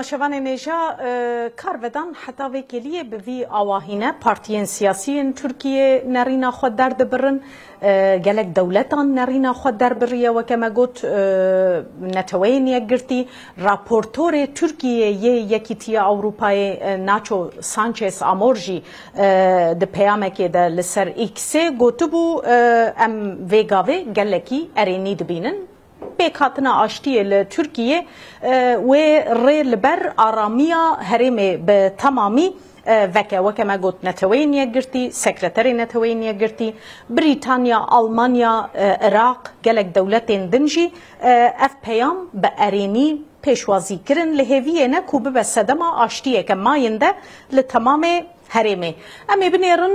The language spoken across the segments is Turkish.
شوان نجا کارودان حتی وکیلیه به وی آواهینه پارتیین سیاسیین ترکیه نرینا خود در دبرن گلک دولتان نرینا خود در بریه و کما گوت نتوین یکگرتی راپورتور ترکیه یکیتی اروپای ناچو سانچز آمورجی ده پیامه که ده لسر ایکسه گوتو بو ام ویگاوه گلکی ارینی دبینن بکاتنا آشتی لترکیه و ریل بر آرامیا هرمه به تمامی وکما گوت نتوین یگرتی سکرتری نتوین یگرتی بریتانیا آلمانیا عراق گلک دولتین دنجی اف پیام به ارینی پیشوازی کرن لهویه نه کوبه به صدما آشتیه که ماینده لتمام هرمه اما بنیرن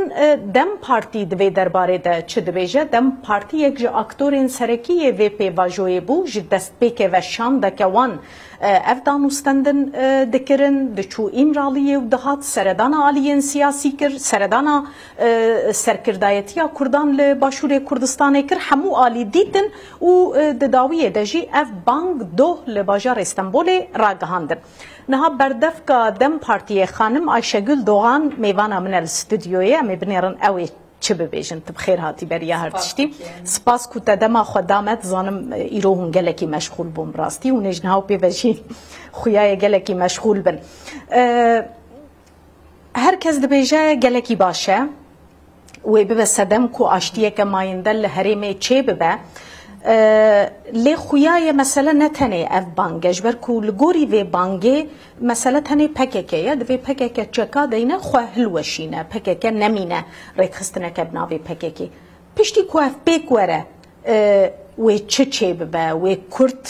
دم پارتی دوی درباره ده چه دویجه دم پارتی یک جا اکتورین سرکیه وی پی واجوی بو جد دست بیکه و شان دکه وان افدان استندن دکرن دچو امرالیه و دهات سردان آلیین سیاسی کر سردان سرکردایتی کردان لباشور کردستان کر همو آلی دیدن و دداویه دجی اف بانگ دو لباجار استانبول راگهاندن نها بردفکا دم پارتی خانم آیشگل دوغان میوانا من الاستودیویه امی بنیرن اوی چه ببیجن تبخیر هاتی بریا هر تشتی سپاس کو تدما خدامت زانم ایروهن گلکی مشغول بوم راستی و نجنهاو بیوشی خویای گلکی مشغول بن هر کس دبیجه گلکی باشه و ببه صدم کو آشتیه که ماینده لحریمه چه ببه لی خویای مثلا نتنه اف بانگش بر کو لگوری و بانگه مثلا تنه پککه یا دوی پککه چکا دینه خواه هلوشینه پککه نمینه ریخستنه که بناوی پککه پشتی کو اف بیک وره و چه ببه و کرد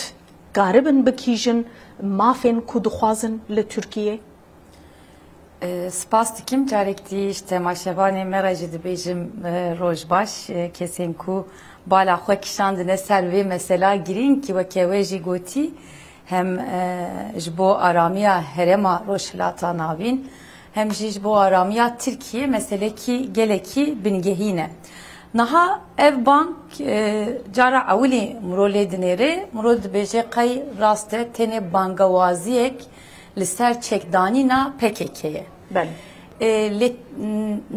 قاربن بکیجن مافین کو دخوازن لترکیه سپاس dikim carekti işte maşevane meracı dibejim rojbaş kesin ku bala xwe kişandine servi mesela girin ki ve keveji goti hem ji bo aramiya herema rojhilata navin hem ji bo aramiya Türkiye mesele ki geleki bingehine naha ev bank cara awli murole dinere murod beje kay raste tene bangawaziyek li ser çekdanîna PKK'ye. Li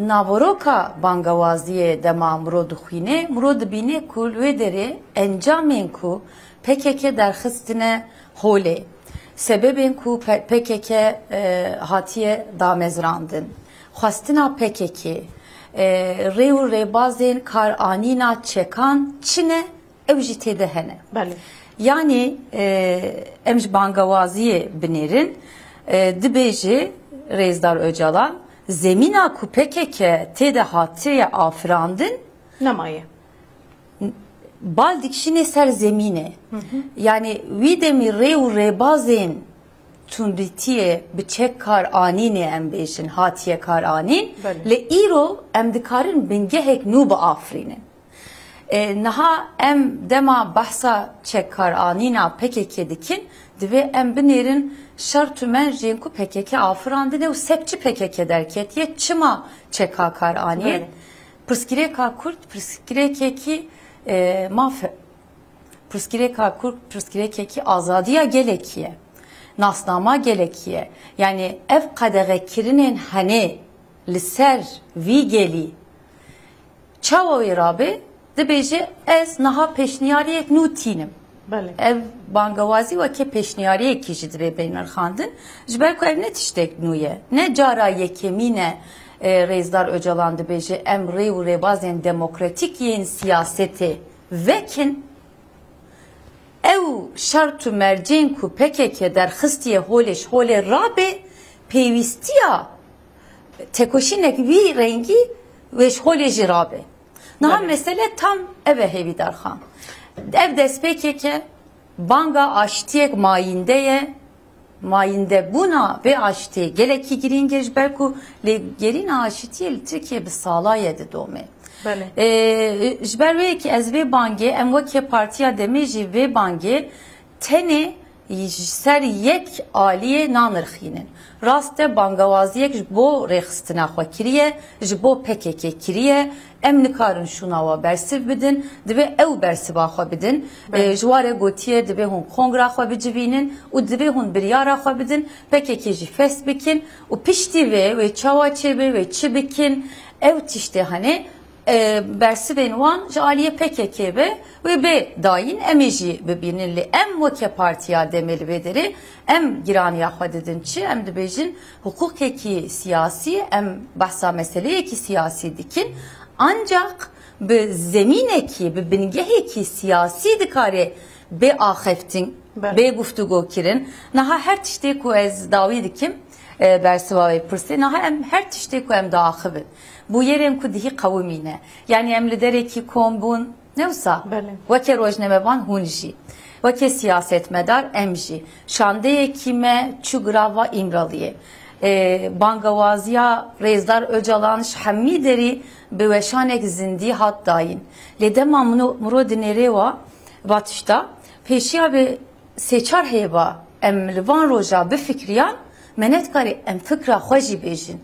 navoroka bangavaziye dema murod xwîne murod bîne ku wê derê encamên ku PKK derxistine holê sebebên ku PKK hatiye damezrandin xwestina PKK rê û rêbazên karanîna çekan çine ew jî têde hene. Yani em ji bangavaziyê binêrin dibêje Rêzdar Öcalan zemîna ku PKK têde hatiye afirandin nemaye bal dikişînê ser zemînê yani wî demî rê û rêbazên tundîtiyê bi çek kar anînê em bêjin hatiye kar anîn li îro em dikarin bingehek nû biafirînin naha em dema bahsa çekkar anîna PKK dikin divê em binêrin şert û menjên ku PKK afirandine û sepçi PKK derketiye çima çeka kar anî pirsgirêka Kurd pirsgirêkekî pirsgirêka Kurd pirsgirêkekî azadiya gelekiye nasnama gelekiye yani ev qedeğekirinên henê li ser vî gelî çawa wê rabe dibêje ez niha pêşniyariyek nû tînim ev bangawazî weke pêşniyariyekî jî divê bênirxandin ji ber ku ev ne tiştek nû ye ne cara yekemî ne Rêzdar Öcalan dibêje em rê û rêbazên demokratîk yên siyasetê vekin ew şert û mercên ku PKK derxistiye holê ji holê rabe pêwîstiya tekoşînek wî rengî wê ji holê jî rabe naha mesele tam eve hevî derxan ev destpêkeke banga aştiyek mayindeye mayinde buna ve aştiye gelekî girînge ji ber ku lê gerîna aşitiye li Tirkiye bi salaye didome ji ber wê ki ez vê bangê em weke partiya demê jî vê bangê tenê ser yek aliyê nanirxînin rast e bangawaziyek ji bo rêxistina xwe kiriye ji bo PKK kiriye ام نکارن شوناوا برسیف بدن دبی او برسیبا خو بدن جواره گوتیه دبی هون کنگرا خو بجبینن و دبی هون بریارا خو بدن پککی جی فست بکن و پشتی و چاوا چبه و چی بکن او تشته هنه برسibên wan ji aliyê PKK be ve bê dayîn em ê jî bibînin li em weke partiya Demirli Vêderê em giraniya xwe didin çi em dibêjin hukukekî siyasî em behsa meseleyekî siyasî dikin ancak bi zemînekî bi bingehekî siyasî dikare bê axeftin bê guftugû kirin niha her tiştê ku ez dawî dikim bersiva ve pirsê niha em her tiştê ku em diaxivin bu yerên ku dihî qewimîne yani em li derekî kom bûn newsa weke rojnamevan hûn jî weke siyasetmedar em jî şandeyekî me çû grava İmraliyê bangawaziya Rêzdar Öcalan ji hemî derî bi weşanek zindî hat dayîn lê dema mirodê nêrê wa batişta pêşiya bi sêçar hêba em li van roja bifikriyan me netkarî em fikra xwe jî bêjin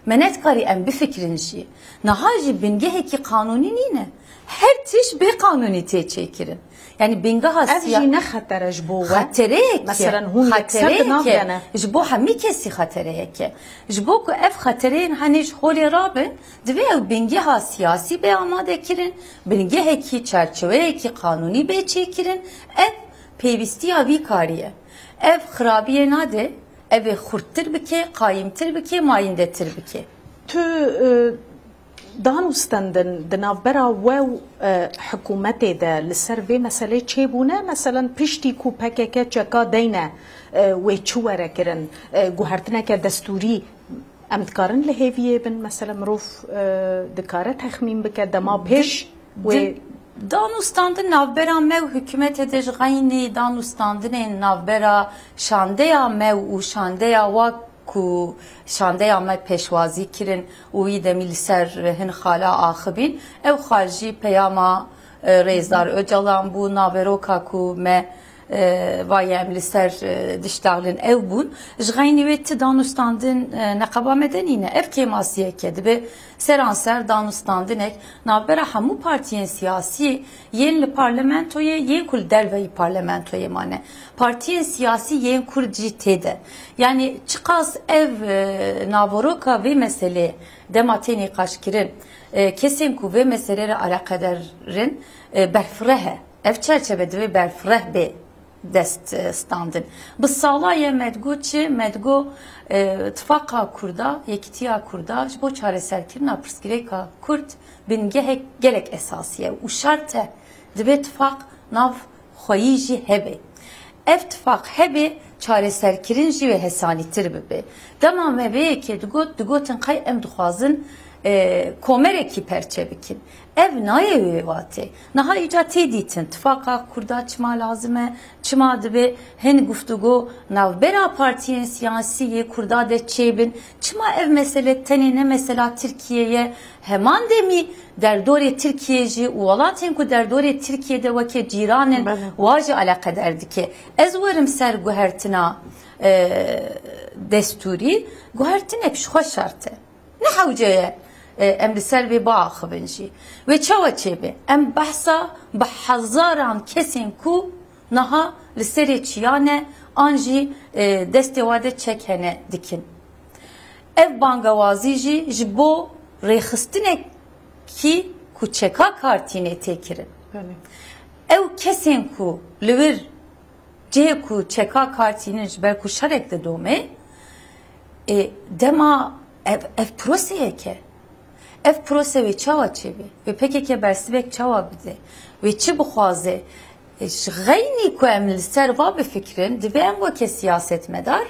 me netkarî em bifikrin jî niha jî bingehekî qanûnî nîne her tiş bê qanûnî tê çêkirin yani bingeha siya ev jî ne xetere ji bo we xetereyeke mesela hûn xetereyeke ji bo hemî kesî xetereyeke ji bo ku ev xetereyên henê ji holê rabin divê ew bingeha siyasî bê amade kirin bingehekî çerçeveyekî qanûnî bê çêkirin ev pêwîstiya vî kariye ev xirabiyê nade ev xurttir bike qayîmtir bike mayîndetir bike tu danûstandin di navbera we û hikûmetê de li ser vê meselê çêbûne mesela piştî ku PKK çeka deyne wê çi were kirin guhertineke destûrî em dikarin li hêviyê bin mesela mirov dikare texmîn bike dema pêş wê danûstandin navbera me û hikûmetê de ji xeynî danûstandinên navbera şandeya me û şandeya wa ku şandeya me pêşwazî kirin û wî demî li ser hin xala axibîn ew xal jî peyama Rêzdar Öcalan bû naveroka ku me vayê em li ser dişdaxlin ew bûn ji xeynî wê ti danûstandin neqeba medenîne ev kêmasiyeke dibe seranser danûstandinek navbera hemû partiyên siyasî yên li parlamentoyê yên ku li derveyî parlamentoyê mane partiyên siyasî yên kur cî têde yani çiqas ev navoroka vê meselê dema tê nîqaşkirin kesên ku vê meselê re alaqederin berfireh e ev çerçeve divê berfireh bê dest standin bi salayê medgo çi medgo tifaka Kurda yekîtiya Kurda ji bo çareserkirina pirsgirêka Kurd bingehek gelek esasiye û şart e dibe tifak nav xweyî jî hebe ev tifak hebe çareserkirin jî ve hesanîtir bibe dema me vêyekê digotin qey em dixwazin komerekî perçe bikin ev naye wê watê niha îca tê dîtin tifaka Kurda çima lazim e çima dibe hin guftugû navbera partiyên siyasî Kurda de çêbin çima ev mesele tenê ne mesela Tirkiye'ye heman demî derdorê Tirkiye jî û welatên ku derdorê Tirkiye'de weke cîranên wa jî alaqeder dike ez werim ser guhertina destûrî guhertinek ji xwe şart e ne hewce em li ser vê biaxivin jî wê çawa çêbe em behsa bi hezaran kesên ku niha li serê çiyane an jî destê wa de çek hene dikin ev bangewazî jî ji bo rêxistinekî ku çeka kartînê tê kirin ew kesên ku li wir cihê ku çeka kartînin ji ber ku şerek de dome dema ev proseyeke ev prose wê çawa çêbe wê PKK bersivek çawa bide wê çi bixwaze ji xeynî ku em li ser va bifikrin divê em weke siyasetmedar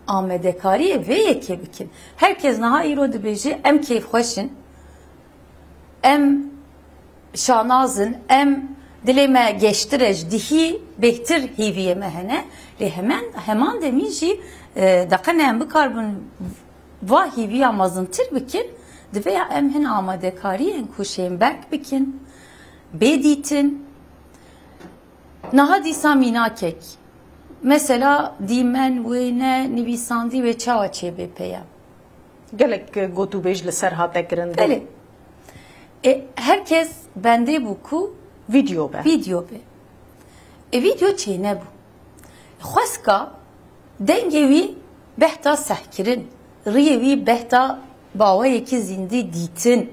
amedekariyê vê yekê bikin herkes niha îro dibêje em kêfxweşin em şanazin em dilê me geştire ji dihî bêhtir hîviyê me hene lê heman demî jî deqene em bikarbin va hîviya mezintir bikin divê em hin amadekariyên ku şên berk bikin bê dîtin niha dîsa mînakek mesela dîmen wê ne nivîsandî wê çawa çêbe peye gelek gotûbêj li ser hate kirin belê Herkes bende bu ku video be. video be. Video çeyne bu. Xweska dengevi behta sehkirin. Riyevi behta bawayeki zindi ditin.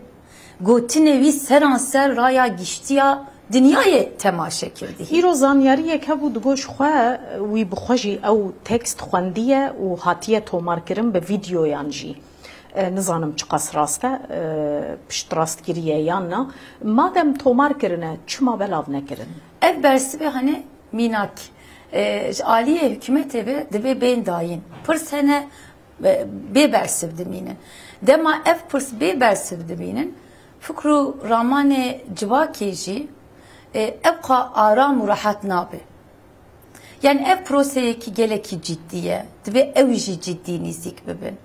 Gotinevi seranser raya giştiya dünyaya temaşa kirdi. ایرو زانیاریه که بود گوش خواه وی بخوشی او تکست خواندیه و هاتیه تومار کرن به ویدیو یانجی نزانم چه قص راسته پشت راست گریه یا نه مادم تومار کرنه چما بلاو نکرن Ev bersibe hani minak. Aliye hükümet evi dibe ben dayin. Pır sene be bersivdi minin. Dema ev pırs be bersivdi minin. Fukru ramane civakeji ebqa aram rahat nabe. Yani ev proseyeki geleki ciddiye, ve evji ciddi nizik bibin.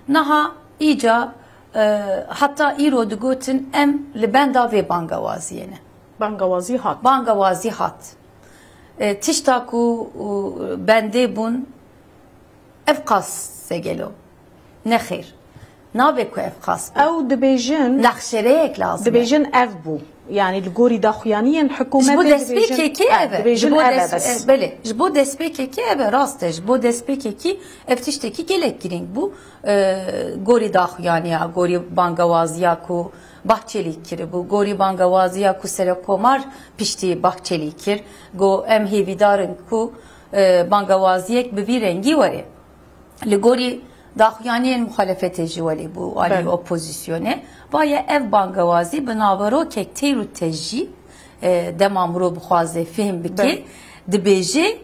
Naha iyice hatta irodu gotin em libenda ve bangavaziyene. بانگوازی هات Bangavazi hat. Tiştaku bende bun evkas segelo. Nehir. Nabe ku evkas. او دبیجن Nakşereyek lazım. دبیجن ev bu yani الگوری داخویانیین حکومت Bu despekeki eve. دبیجن ev bes Bele. Bu despekeki eve rastej. Bu despekeki eftişteki gelek giring bu. Gori dahyaniya, gori bangavaziya ku bahçelikir bu. Gori bangavaziya ku selekomar pişti bahçelikir. Go emhevidarın ku bangavaziyek bir rengi var. Ligori dahyaniyen muhalefete jivali bu ali opozisyone. Vaya ev bangavazi binavaro kek teyru tejji demamro buxaze film biki dibêje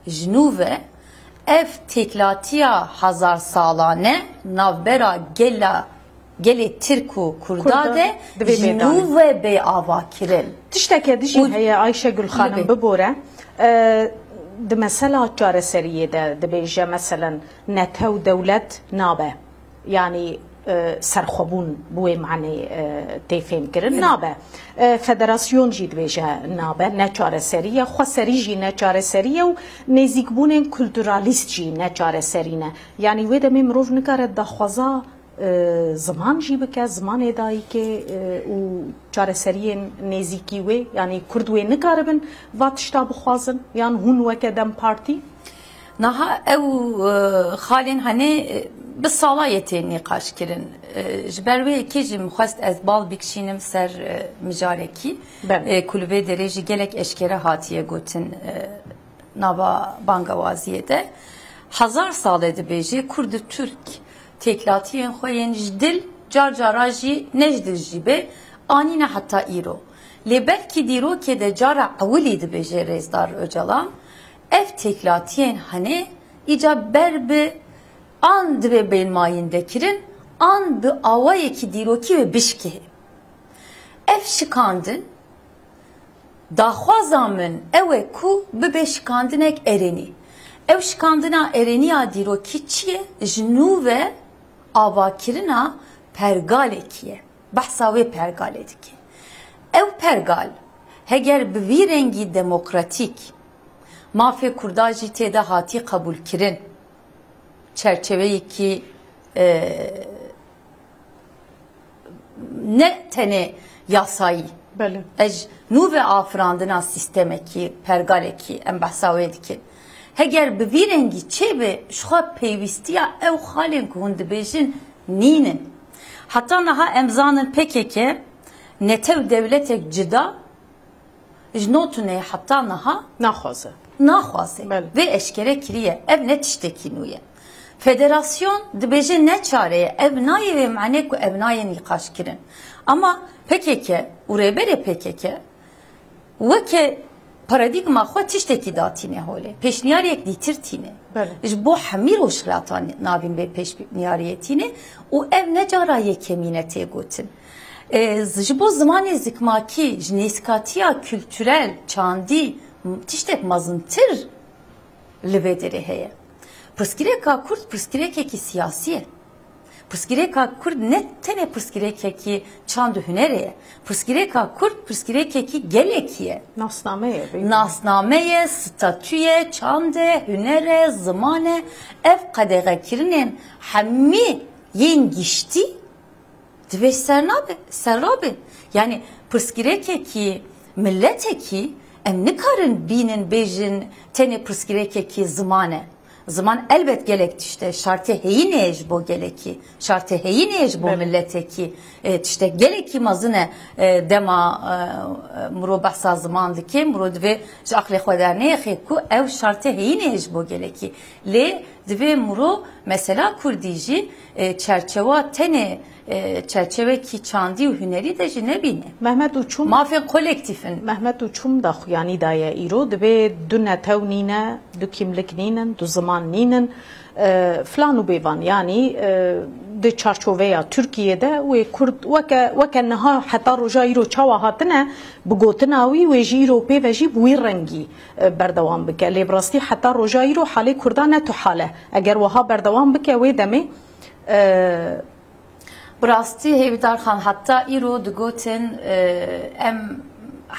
jinuve ev teklatiya hazar salane navbera gele Tirku Kurdade jinuve be avakirin. تشتكي ديجي هي عايشة قل خانم ببورة ده مثلا جارسرية ده بيجا مثلا نتو دولة نابة يعني سرخبون بوي معني تيفهم كرن نابة فدراسيون جيد بيجا نابة نجارسرية خسري جي نجارسرية ونزيك بونين كولتوراليست جي نجارسرينة يعني ويدا ممروف نكارت دخوزا زمان جی بکه زمان ادایی که و چارەسەری نێزیکی وێ یعنی کوردوێ نکاربن واتشتا بخوازن یان هون وەکە دەم پارتی Naha ew xalên henê bi salayetê nîqaş kirin. Ji ber wê yekê jî mixwest ez bal bikişînim ser mijarekî. Kulübê derê jî gelek eşkere hatiye gotin nava bangavaziyê de. Hazar salê dibêje Kurd Türk teklatiyen xoyên ji dil car cara jî nejdil jî be anîne heta îro. Lê belkî dîrokê de cara ewilî dibêje Rêzdar Öcalan ev teklatiyen hani ica ber bi an dibe belmayinde kirin an bi avayeki dîrokî ve bişki. Ev şikandin daxwaza min ew ku bibe şikandinek ereni. Ev şikandina ereniya dîrokî çi ye? Ji nû ve avakirina pergalekiye. Behsa wê pergalê dike. Ew pergal heger bi vî rengî demokratik mafê Kurda jî têde hatî kabul kirin. Çerçeveyekî ne tenê yasayî. Ez nû ve afirandina sistemekî pergalekî em behsa wê dikin. Heger bi vî rengî çêbe ji xwe pêwîstiya ew xalên ku hûn dibêjin nînin. Heta niha em zanin PKK netew devletek cida ji notunê heta niha naxwaze ve eşkere kiriye ev ne tiştekî nû ye. Federasyon dibêje ne çareye ev nayê vê meعنê ku ev nayê nîqaş kirin. Ama PKK û rêberê PKK weke paradigma xwe tiştekî datîne holê. Pêşniyariyek dîtir tîne. Ji bo hemî rojhilata navîn bê pêşniyariyê tîne û ev ne cara yekemîne tê gotin. Ji bo zimanê zikmakî ji nêskatiya kültürel çandî tiştek mazıntir li vê derê heye. Pirsgirêka Kurd pirsgirêkekî siyasî ye. Pirsgirêka Kurd ne tenê pirsgirêkekî çand û hunerê ye. Pirsgirêka Kurd pirsgirêkekî gelekî ye. Nasnameye, statüye, çande, hunere, zimane ev qedeğekirinên hemî yên giştî Diveş serrabe. Yani pırskireke ki millete ki em nikarın binin bejin tene pırskireke ki zımane. Zaman elbet gelek işte şartı heyi nej bu geleki. Şartı heyi nej bu millete ki işte geleki mazine dema muro bahsa zamandı ki muro dve akli xoderne ku ev şartı heyi nej bu geleki. Le dve muro mesela Kurdiji çerçeve tene çerçeve ki çandi و hüneri de jinebine. Mehmet Uçum Mafya kolektifin. Mehmet Uçum da yani daya iro dve du netev nine, du kimlik ninen, du zaman ninen falan u bevan yani de çarçoveya Türkiye'de ve Kurd veke neha hatta roja iro çava hatine bugotinawi ve jiro pe ve jib vi rengi berdevam bike lebrasti hatta roja iro hale Kurdane tu hale eğer vaha berdevam bike ve demi براستی هیویدار خان حتی ایرو دگوتن ام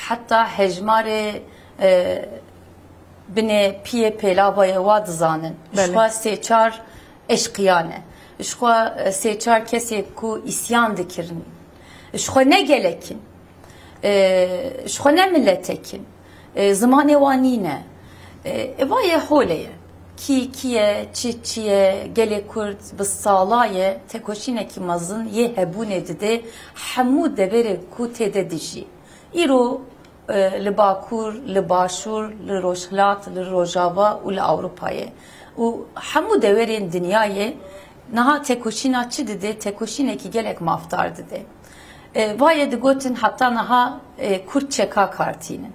حتی هجمار بنه پیه پیلاوی واد زانن شخوا سیچار اشقیانه شخوا سیچار کسی کو اسیان دکرن شخوا نه گلکن شخوا نه ملتکن زمان وانینه وای حوله kiye çiçiye gele Kurd bi salaye tekoşineki mazın ye hebun edide hamu devere ku tede dişi iro li Bakur li Başur li Rojhilat li Rojava u li Avrupa'ye u hamu deverin dünyayı naha tekoşina çi dide tekoşineki gelek maftar dide vaye de gotin hatta naha Kurd çeka kartinin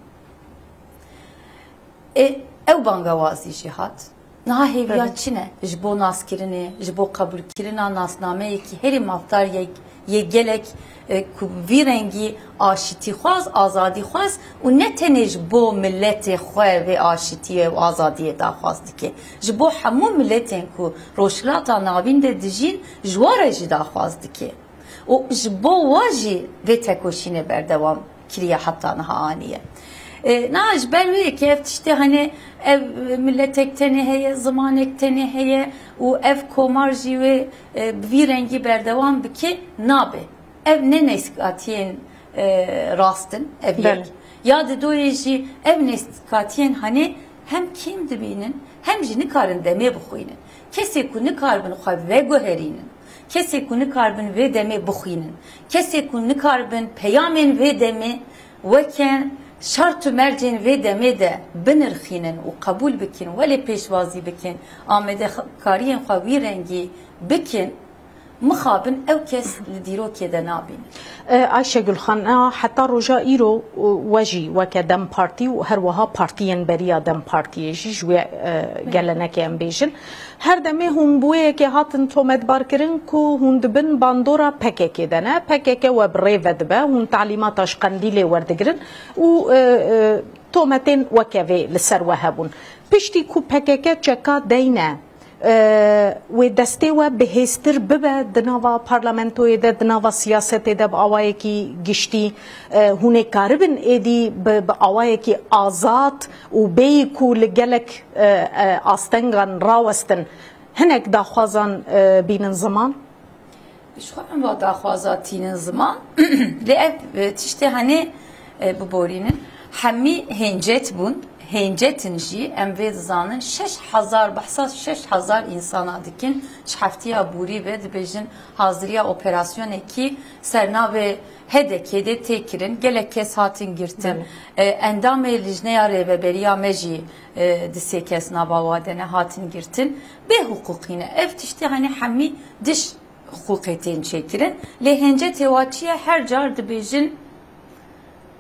ev bangavazi cihat Naha hevya çine, jbo naskirini, jbo kabul kirina nasname ki heri maftar ye gelek ku vi rengi aşiti xwaz, azadi xwaz u ne tene jbo millete xwe ve aşitiye ve azadiye da xwaz dike. Jbo hamu milletin ku roşlata navin de dijin jwara jida xwaz dike. O jbo waji ve tekoşine berdevam kiriye hatta naha aniye. Naj belli ki işte hani ev milletek teni heye zamanek teni heye u ev komarji ve bir rengi berdevam biki nabe ev ne neskatiyen rastın ev yek ya da doyeji ev neskatiyen hani hem kim dibinin hem jini karın deme buxuyinin kesi kuni karbın xav ve goherinin kesi kuni karbın ve deme buxuyinin kesi kuni karbın peyamen ve deme veken şartı mercin ve deme de binirxinin u kabul bikin veli peşvazi bikin amede kariyen xavi rengi bikin mıxabın ev kes lidiroke de nabin. Ayşegül Xan hatta roja iro vaji veke dem parti u her vaha partiyen beriya dem partiye jiş ve geleneke em bejin her deme hun buye ke hatın tomedbar kirin ku hun dibin bandora PKK dene PKK ve breve dibe hun talimat aşkandile verdigirin u tometin vekeve liser vehebun pişti ku PKK çeka deyne و دسته و بهستر ببه دنوا پارلمانتوی ده دنوا سیاست ده با آوای کی گشتی هونه کاربن ایدی با آوای کی آزاد و بی کول گلک آستنگان راوستن هنک داخوازان بینن زمان şu an bu dahvazatinin zaman le işte hani bu borinin hemi hencet bun هنجتنجی اموید زانن 6000 بحثاس 6000 insana dikin çhaftiya buri ve dibejin hazırya operasyon ki serna ve hedekede tekirin gelek kes hatin girtin endam lijne yare ve beriya meji dise kes nabavadene hatin girtin be hukukine eftişti hani hami diş hukuketin çekirin le hencet vaçiye her car dibejin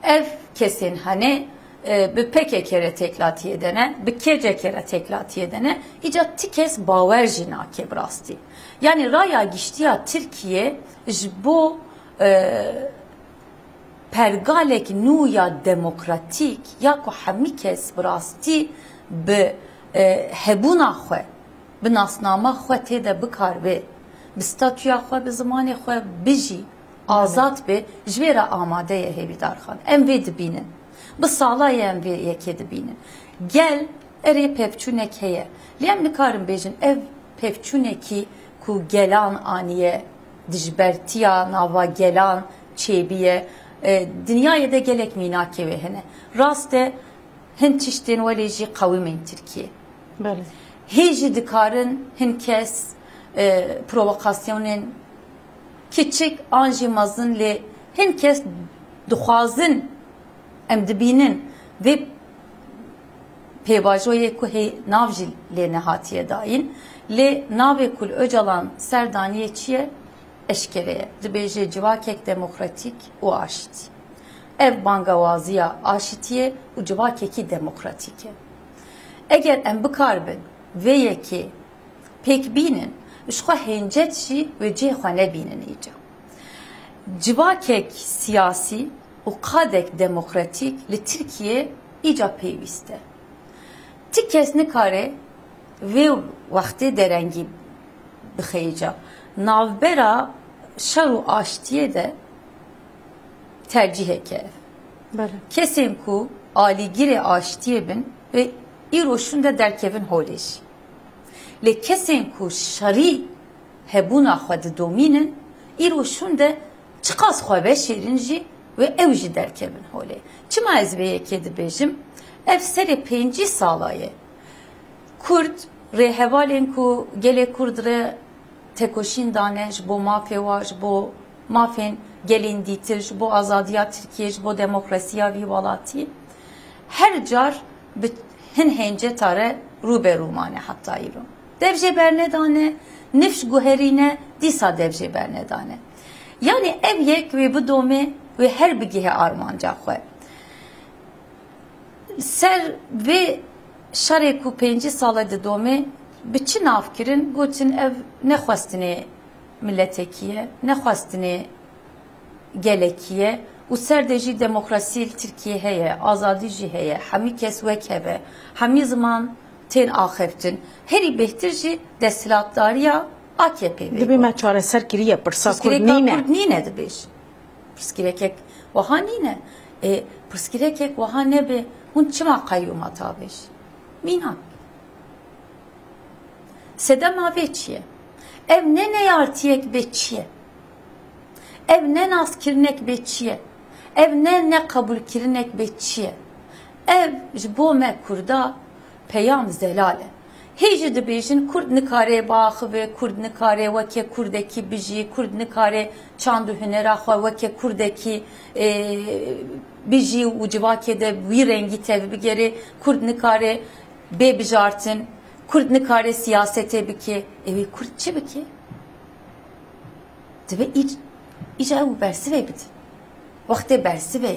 ev kesin hani bir pek kere teklati edene, bir kece kere teklati edene icat tikes baver jina kebrasti. Yani raya giştiya Türkiye bu pergalek nuya demokratik ya ko hamikes brasti be hebuna xwe bi nasnama xwe tede bikar ve bi statüya xwe bi zamanê xwe bijî azad be jvera amadeye hevîdar xan em vê dibînin bu sağlayan bir yekedi binin. Gel ere pevçunek heye. Lem nikarin bejin ev pevçuneki ku gelan aniye dijbertiya nava gelan çebiye dünyaya da gelek minake ve hene raste hin çiştin veleci kavimin Türkiye. Bəli. Heci dikarın hin kes provokasyonun küçük anjimazın le hin kes duhazın em dibinin ve pevajoye ku he navjil le nehatiye dain le nave kul öcalan serdaniyeçiye eşkereye dibeje civakek demokratik u aşiti ev bangavaziya aşitiye u civakeki demokratike eğer em bikarbin ve yeki pek binin uşka hencetşi ve cehane binin iyice civakek siyasi u kadek demokratik li Türkiye iyice peyviste tikesni kare ve vakti derengi bixeyca navbera şaru aştiye de tercih eke. Kesin ku aligire aştiye bin ve iroşun da derkevin holeş. Le kesin ku şari hebuna xwed dominin iroşun da çıkas xwe şirinci ve evji derkevin hole. Çima ez ve yekedi bejim ev seri 5 salaye Kurd rehevalen ku gele kurdre tekoşin danej bo mafevaj bo mafen gelin ditir bo azadiya Türkiye bo demokrasiya vivalati her car hin hence tare rube rumane hatta irum devje bernedane nefş guherine disa devje bernedane yani ev yek ve bu dome ve her bigihe armanca xwe ser ve şareku 5 saladı dome biçin afkirin gotin ev ne xwastine milletekiye ne xwastine gelekiye u serdeci demokrasi Türkiye heye azadi ji heye hemi kes vek heve hemi zaman ten axeftin heri behtirci destilatdariya AKP Dibi me çareser kiriye pırsa Kurd nine. Kurd nine dibiş. Pırskirekek vaha nine. Pırskirekek vaha nebe hun çima kayyumat abiş. Mina. Sedem aveçiye. Ev ne yartiyek beçiye. Ev ne nas kirnek beçiye. Ev ne kabul kirnek beçiye. Ev jbo me kurda peyam zelale. Heci dibêjin Kurd nikare baxı ve Kurd nikare veke Kurdeki biji, Kurd nikare çandu hünera xwe veke Kurdeki biji u civakede bir rengi tevi bigeri Kurd nikare be bijartın, Kurd nikare siyasete biki, evi Kurdçı biki. Dibe ica ev bersive bit. Vakte bersive.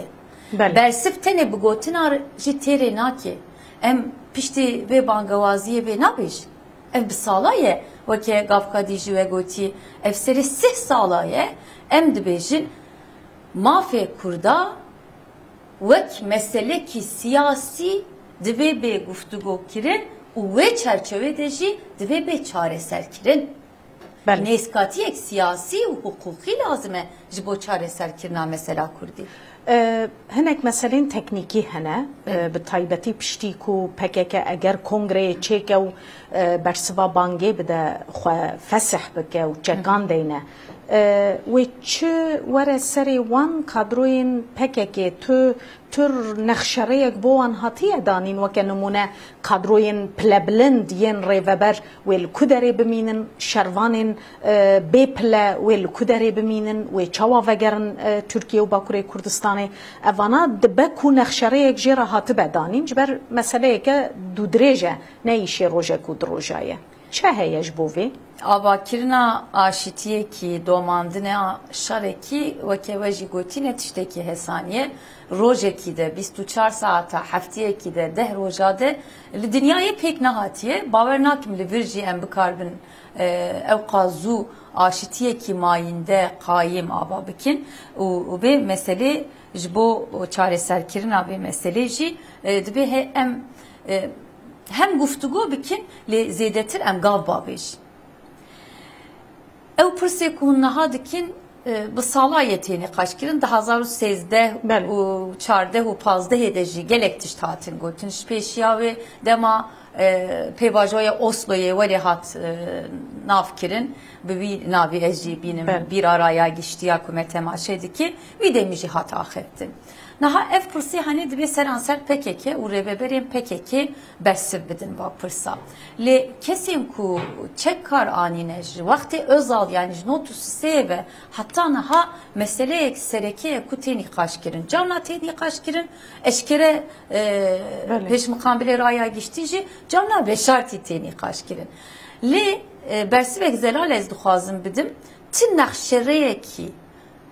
Bersif tene bigotin ar ji tere naki. Em pişti ve bangavaziye ve nabiş. Ev bir salaye vake gafkadici ve goti ev seri sih salaye em dibêjin mafe kurda vek mesele ki siyasi dibe be guftugû kirin û ve çerçevede jî dibe be çareser kirin. Neskatiyek siyasi û hukuki lazime ji bo çareser kirina mesela Kurdî. هنک مثلا تکنیکی هنه به تایبەتی پشتی کو پکک اگر کنگره چیک و برسوا بانگی بده خو فسح بکه و چکان دینه و چه وره سری وان کادروین پکک تو تر نخشره یک بوان هاتیه دانین و که نمونه کادروین پلبلند ین ریوبر ویل کدره بمینن شروانین بیپله ویل کدره بمینن و چوا وگرن ترکیه و باکوری کردستانی اوانا دبکو نخشره یک جیره هاتی بدانین جبر مسئله که دو درجه نیشی روژه کود روژایه چه هیش بوی؟ Ava kirina aşitiye ki domandine şareki ve keveji gotine tişteki hesaniye rojeki de 24 saata haftiye ki de deh rojade li dünyaya pek nahatiye baver nakim li virji em bikarbin evqazu aşitiye ki mayinde kaim ava bikin u be mesele jbo çareser kirina be mesele ji dibe hem guftugu bikin li zedetir em gav babiş. Ev pırsek hun naha dikin bu salayetini kaşkirin da 2013 u 14 u 15 hedeci gelek tiştatin gotin şpeşiya ve dema peyvajoya Oslo'ya veri hat navkirin bir navi ecibinin bir araya geçtiği akıme temaşedi ki bir demişi hata ettin. Naha ev pırsı hani dibe seranser PKK u rebeberin PKK besir bidin va pırsa. Le kesin ku çekkar anine vakti özal yani notu seve hatta naha mesele eksereke ku teni kaşkirin. Camla teni kaşkirin eşkere peş mukambile raya geçtiği camla beşarti teni kaşkirin. Le bersivek zelal ez duhazım bidim. Tin nakşereye ki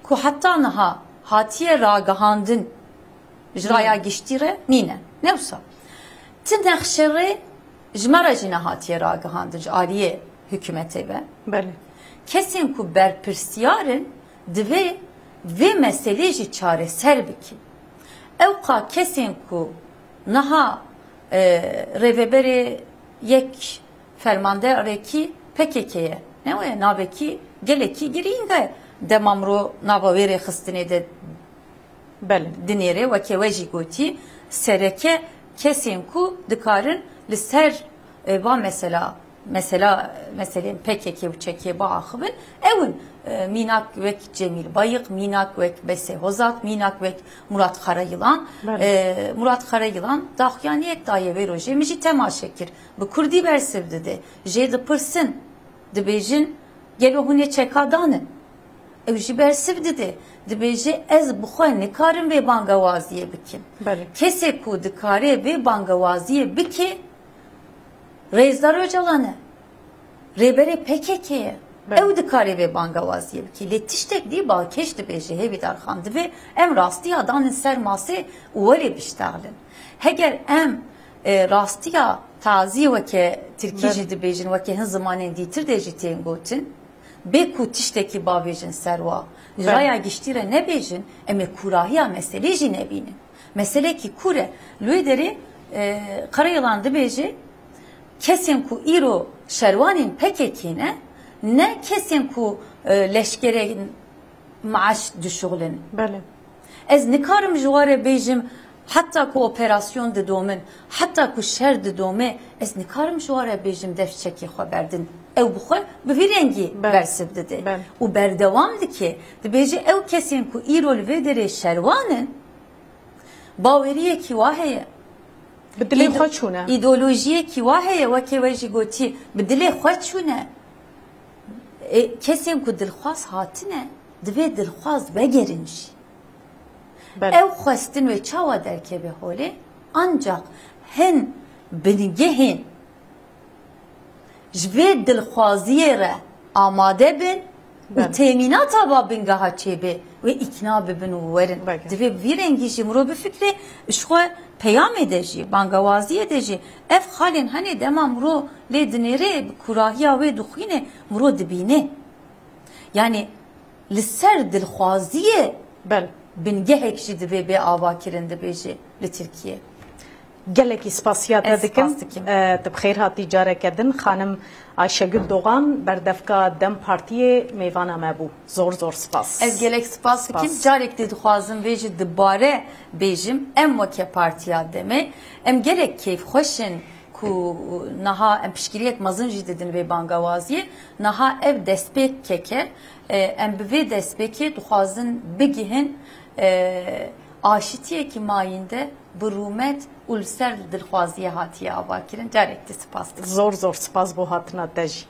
ku hatta naha hatiye ragahandın icraya geçtire nine ne olsa tinakşere jmara jina hatiye ragahandın aliye hükümete ve kesin ku berpirsiyarın dve ve meseleci çareser biki evka kesin ku naha reveberi yek fermande reki PKK'ye ne o ya nabeki geleki gireyinge demamro nabavere xistine de dinere ve keveji goti sereke kesin ku dikarin liser va mesela PKK uçeke bağıbın evin minak ve Cemil Bayık, minak ve Bese Hozat, minak ve Murat Karayılan, Murat Karayılan dahyaniyet daye veroje miji temaşekir. Bu Kurdi versivdi de jedi pırsın dibejin gelohune çekadanın. Evji bersivdi de dibêje ez bixwe nikarim vê bangewaziyê bikim. Kesê ku dikare vê bangewaziyê bike Rêzdar Öcalan e rêberê PKK'ye ew dikare vê bangewaziyê bike. Lê tiştek dî balkêş dibêje hêvî darxan divê em rastiya danên ser masê û werê bişteğlin. Heger em rastiya tazî weke Tirkî jî dibêjin weke hin zimanên dîtir de jî tên gotin beku tişteki bavêjin serwa raya geçtire ne bejin eme kurahiya meseleci ne binin. Mesele ki kure lüderi Karayılan dibêje kesin ku îro şervanên PKK'ne ne kesin ku leşkerê maaş düşüğlin. Ez nikarim ji ware bêjim hatta ku operasyon didomin hatta ku şer didome ez nikarim ji ware bêjim defçekî xwe berdin. Ew bixwe bi vî rengî bersiv dide. û berdewam dike dibêje ew kesên ku îro li vê derê şerwanin baweriyekî wa heye bi dilê xwe çûne îdeolojiyekî wa heye wekê we jî gotî bi dilê xwe çûne kesên ku dilxwaz hatine divê dilxwaz vegerin jî ew xwestin ve çawa derkeve holê ancak hin bingehên ji vê dilxwaziyê re amade bin û teminata ba bingeha çêbê ve ikna bibin û werin divê vî rengî jî mirov bifikre ji xwe peyamê de jî bangewaziyê de jî ev xalên henê dema mirov lê dinêrê kurahiya wê dixwîne mirov dibîne yani li ser dilxwaziyê bingehek jî divê bê avakirin dibêje li Tirkiye. Gelekî spasiya te dikim te bi xêr hatî careke din xanim Ayşegül Doğan berdevka Dem Partiyê mêvana me bû zor spas. Ez gelek spas dikim carek de dixwazim vê jî dibare bêjim em weke partiya deme em gelek keyf xweşin ku naha em piştgiriyek mezin jî didin vê bangewaziyê naha ev destpêk keke em bi vê destpêkê dixwazin bigihin aşitiyekî mayînde bi rûmet û li ser dilxwaziya hatiye avakirin carek de spas dikim. Zor spas bo hatina te jî.